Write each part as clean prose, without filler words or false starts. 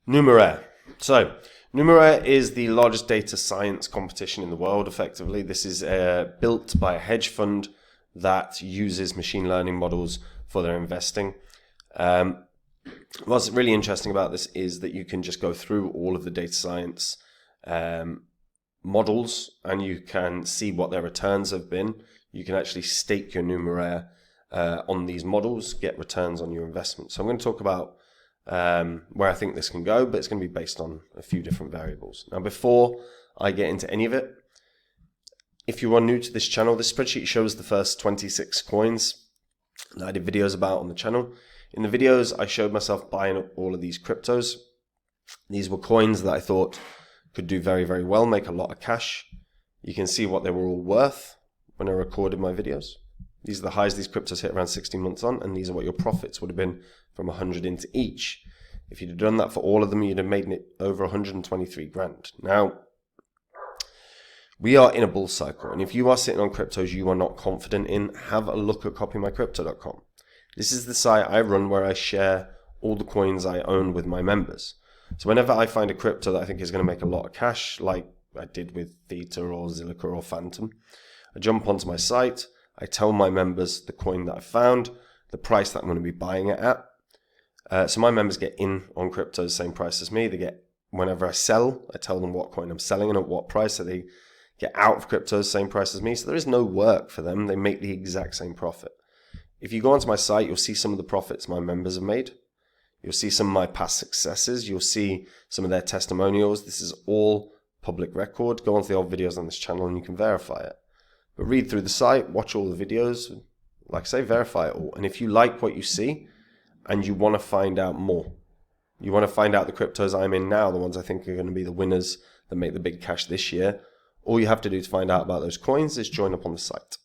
Numeraire. So, Numeraire is the largest data science competition in the world, effectively. This is built by a hedge fund that uses machine learning models for their investing. What's really interesting about this is that you can just go through all of the data science models and you can see what their returns have been. You can actually stake your Numeraire on these models, get returns on your investment. So I'm going to talk about where I think this can go, but it's going to be based on a few different variables. Now, before I get into any of it, if you are new to this channel, this spreadsheet shows the first 26 coins that I did videos about on the channel. In the videos, I showed myself buying up all of these cryptos. These were coins that I thought could do very, very well, make a lot of cash. You can see what they were all worth when I recorded my videos. These are the highs these cryptos hit around 16 months on, and these are what your profits would have been from 100 into each. If you'd have done that for all of them, you'd have made it over 123 grand. Now, we are in a bull cycle, and if you are sitting on cryptos you are not confident in, have a look at copymycrypto.com. This is the site I run where I share all the coins I own with my members. So whenever I find a crypto that I think is going to make a lot of cash, like I did with Theta or Zilliqa or Phantom, I jump onto my site, I tell my members the coin that I found, the price that I'm going to be buying it at. So my members get in on crypto the same price as me. They get, whenever I sell, I tell them what coin I'm selling and at what price, so they get out of crypto the same price as me. So there is no work for them. They make the exact same profit. If you go onto my site, you'll see some of the profits my members have made. You'll see some of my past successes. You'll see some of their testimonials. This is all public record. Go onto the old videos on this channel and you can verify it. But read through the site, watch all the videos, like I say, verify it all. And if you like what you see and you want to find out more, you want to find out the cryptos I'm in now, the ones I think are going to be the winners that make the big cash this year, all you have to do to find out about those coins is join up on the site.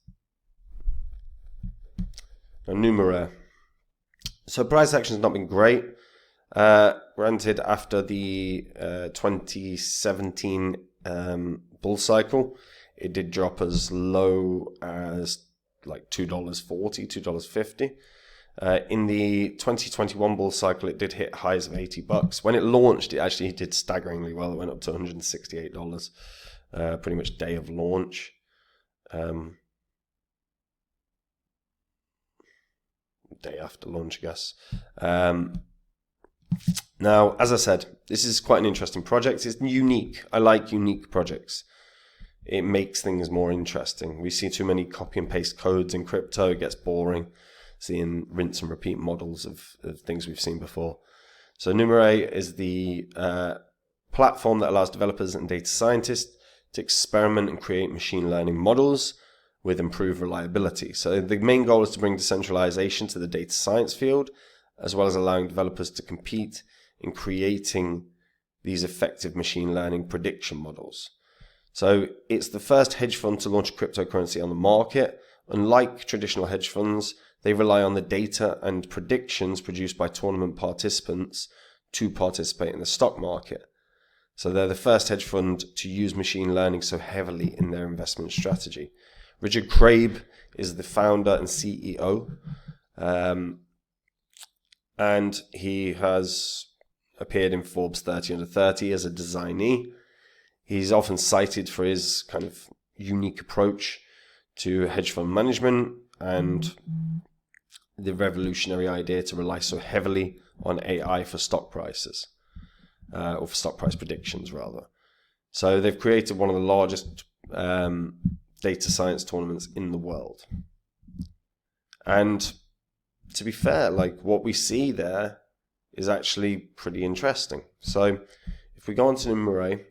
Now, Numeraire. So price action has not been great. Granted, after the 2017 bull cycle, it did drop as low as like $2.40, $2.50. In the 2021 bull cycle, it did hit highs of $80. When it launched, it actually did staggeringly well. It went up to $168, pretty much day of launch. Day after launch, I guess. Now, as I said, this is quite an interesting project. It's unique. I like unique projects. It makes things more interesting. We see too many copy and paste codes in crypto. It gets boring seeing rinse and repeat models of things we've seen before. So Numeraire is the platform that allows developers and data scientists to experiment and create machine learning models with improved reliability. So the main goal is to bring decentralization to the data science field, as well as allowing developers to compete in creating these effective machine learning prediction models. So it's the first hedge fund to launch cryptocurrency on the market. Unlike traditional hedge funds, they rely on the data and predictions produced by tournament participants to participate in the stock market. So they're the first hedge fund to use machine learning so heavily in their investment strategy. Richard Crabe is the founder and CEO, and he has appeared in Forbes 30 Under 30 as a designee. He's often cited for his kind of unique approach to hedge fund management and the revolutionary idea to rely so heavily on AI for stock prices, or for stock price predictions, rather. So they've created one of the largest data science tournaments in the world. And to be fair, like what we see there is actually pretty interesting. So if we go on to Numeraire,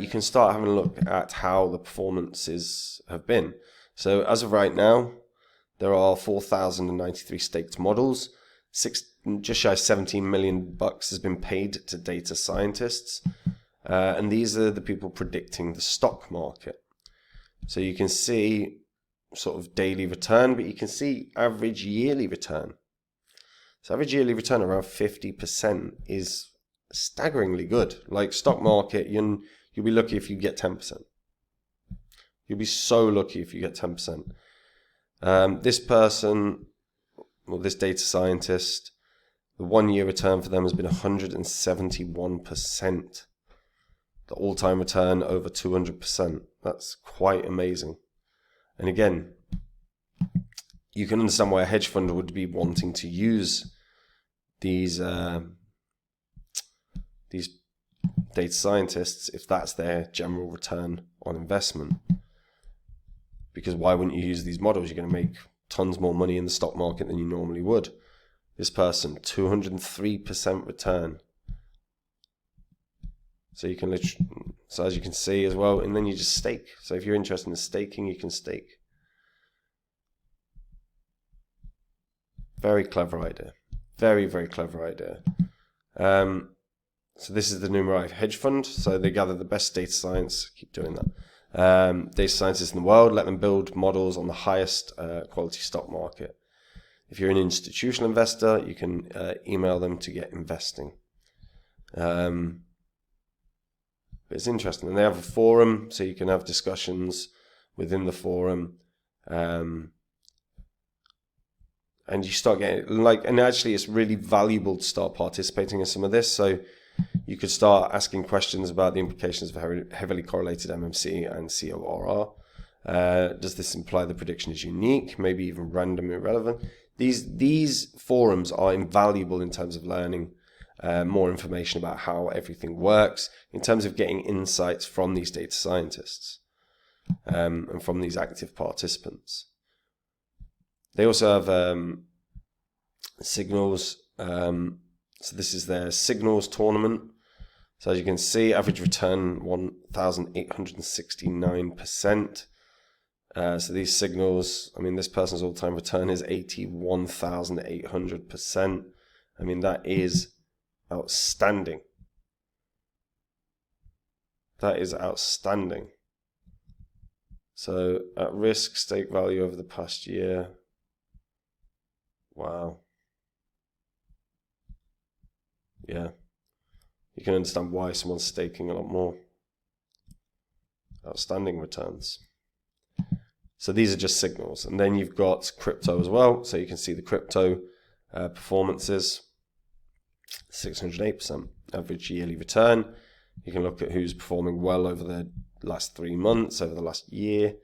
you can start having a look at how the performances have been. So as of right now, there are 4,093 staked models. Just shy of $17 million has been paid to data scientists. And these are the people predicting the stock market. So you can see sort of daily return, but you can see average yearly return. So average yearly return around 50% is staggeringly good. Like stock market, you'll be lucky if you get 10%. You'll be so lucky if you get 10%. This person, well, this data scientist, The 1 year return for them has been 171%. The all-time return over 200%. That's quite amazing. And again, you can understand why a hedge fund would be wanting to use these data scientists if that's their general return on investment. Because why wouldn't you use these models? You're going to make tons more money in the stock market than you normally would. This person, 203% return. So you can literally, so as you can see as well, and then you just stake. So if you're interested in staking, you can stake. Very clever idea. Very, very clever idea. So this is the Numeraire hedge fund. So they gather the best data science. Keep doing that. Data scientists in the world, let them build models on the highest quality stock market. If you're an institutional investor, you can email them to get investing. But it's interesting. And they have a forum, so you can have discussions within the forum. And you start getting, and actually it's really valuable to start participating in some of this. So you could start asking questions about the implications of heavily correlated MMC and CORR. Does this imply the prediction is unique, maybe even randomly irrelevant? These forums are invaluable in terms of learning more information about how everything works, in terms of getting insights from these data scientists and from these active participants. They also have signals. So this is their signals tournament. So as you can see, average return 1,869%. So these signals, I mean, this person's all-time return is 81,800%. I mean, that is outstanding. That is outstanding. So at risk, stake value over the past year. Wow. Yeah. You can understand why someone's staking a lot more. Outstanding returns. So these are just signals. And then you've got crypto as well. So you can see the crypto performances. 608% average yearly return. You can look at who's performing well over the last 3 months, over the last year.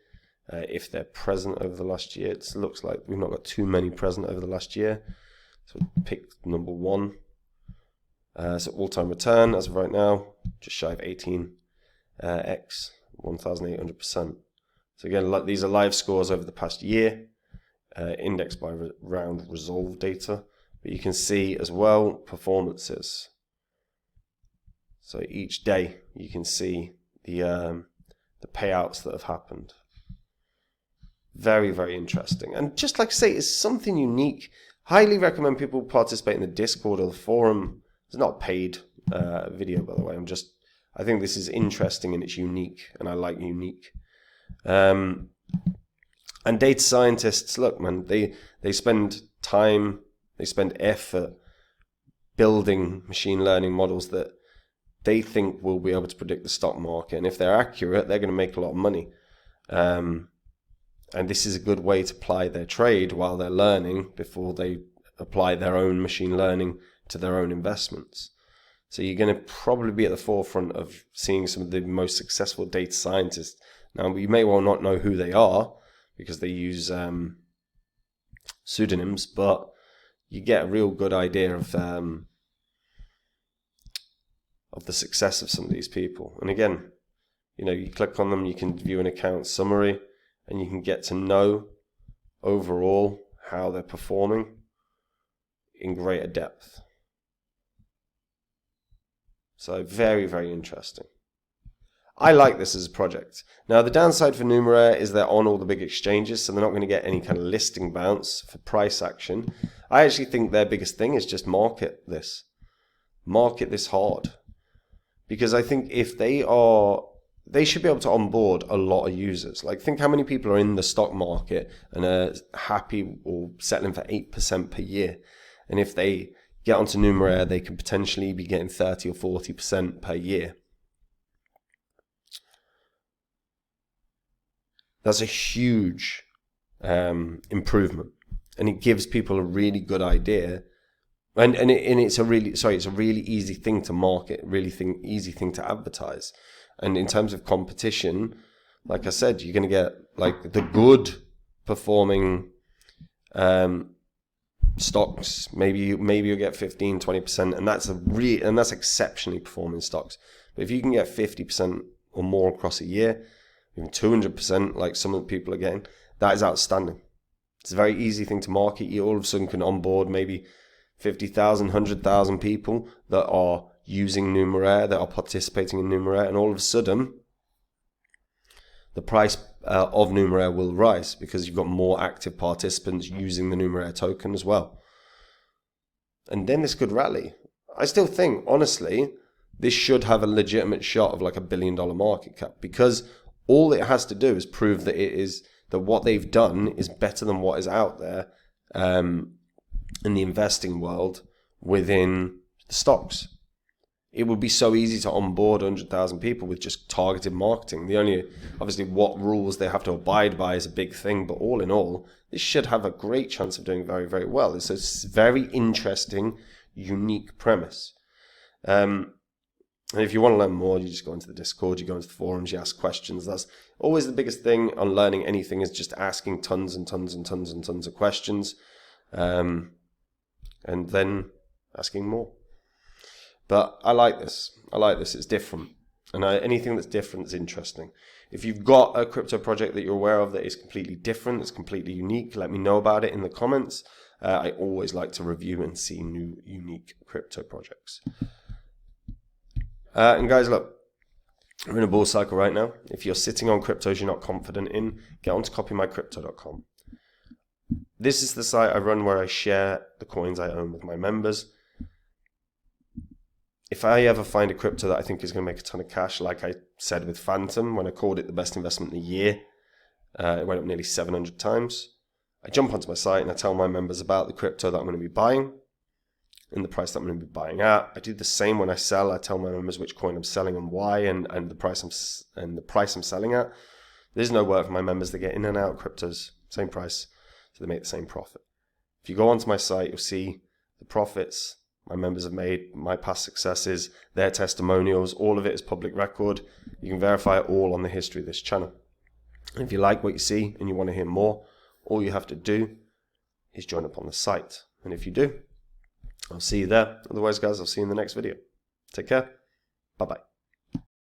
If they're present over the last year. It looks like we've not got too many present over the last year. So pick number 1. So all-time return as of right now, just shy of 18x, 1,800%. So again, these are live scores over the past year, indexed by round resolve data. But you can see as well performances. So each day you can see the payouts that have happened. Very, very interesting. And just like I say, it's something unique. Highly recommend people participate in the Discord or the forum. It's not a paid video, by the way. I think this is interesting and it's unique, and I like unique. And data scientists, look, man, they spend time, they spend effort building machine learning models that they think will be able to predict the stock market. And if they're accurate, they're going to make a lot of money. And this is a good way to apply their trade while they're learning before they apply their own machine learning to their own investments. So you're going to probably be at the forefront of seeing some of the most successful data scientists. Now, you may well not know who they are because they use pseudonyms, but you get a real good idea of the success of some of these people. And again, you click on them, you can view an account summary, and you can get to know overall how they're performing in greater depth. So very, very interesting. I like this as a project. Now, the downside for Numeraire is they're on all the big exchanges, so they're not going to get any kind of listing bounce for price action. I actually think their biggest thing is just market this. Market this hard. Because I think if they should be able to onboard a lot of users. Like, think how many people are in the stock market and are happy or settling for 8% per year. And if they get onto Numeraire, they could potentially be getting 30 or 40% per year. That's a huge improvement. And it gives people a really good idea And it's a really easy thing to market, easy thing to advertise. And in terms of competition, like I said, you're going to get like the good performing stocks. Maybe you'll get 15-20%, and that's exceptionally performing stocks. But if you can get 50% or more across a year, even 200%, like some of the people are getting, that is outstanding. It's a very easy thing to market. You all of a sudden can onboard maybe 50,000, 100,000 people that are using Numeraire, that are participating in Numeraire, and all of a sudden the price of Numeraire will rise because you've got more active participants using the Numeraire token as well. And then this could rally. I still think, honestly, this should have a legitimate shot of like $1 billion market cap, because all it has to do is prove that what they've done is better than what is out there in the investing world within the stocks. It would be so easy to onboard 100,000 people with just targeted marketing. The only, obviously, what rules they have to abide by is a big thing, but all in all, this should have a great chance of doing very, very well. It's a very interesting, unique premise. And if you want to learn more, you just go into the Discord, you go into the forums, you ask questions. That's always the biggest thing on learning anything, is just asking tons and tons and tons and tons of questions, and then asking more. But I like this. It's different. And anything that's different is interesting. If you've got a crypto project that you're aware of that is completely different, that's completely unique, let me know about it in the comments. I always like to review and see new, unique crypto projects. And guys, look, we're in a bull cycle right now. If you're sitting on cryptos you're not confident in, get on to copymycrypto.com. This is the site I run where I share the coins I own with my members. If I ever find a crypto that I think is going to make a ton of cash, like I said with Phantom, when I called it the best investment in the year, it went up nearly 700 times. I jump onto my site and I tell my members about the crypto that I'm going to be buying and the price that I'm going to be buying at. I do the same when I sell. I tell my members which coin I'm selling and why, and the price I'm selling at. There's no work for my members. They get in and out of cryptos, same price, so they make the same profit. If you go onto my site, you'll see the profits my members have made, my past successes, their testimonials. All of it is public record. You can verify it all on the history of this channel. And if you like what you see and you want to hear more, all you have to do is join up on the site. And if you do, I'll see you there. Otherwise, guys, I'll see you in the next video. Take care. Bye-bye.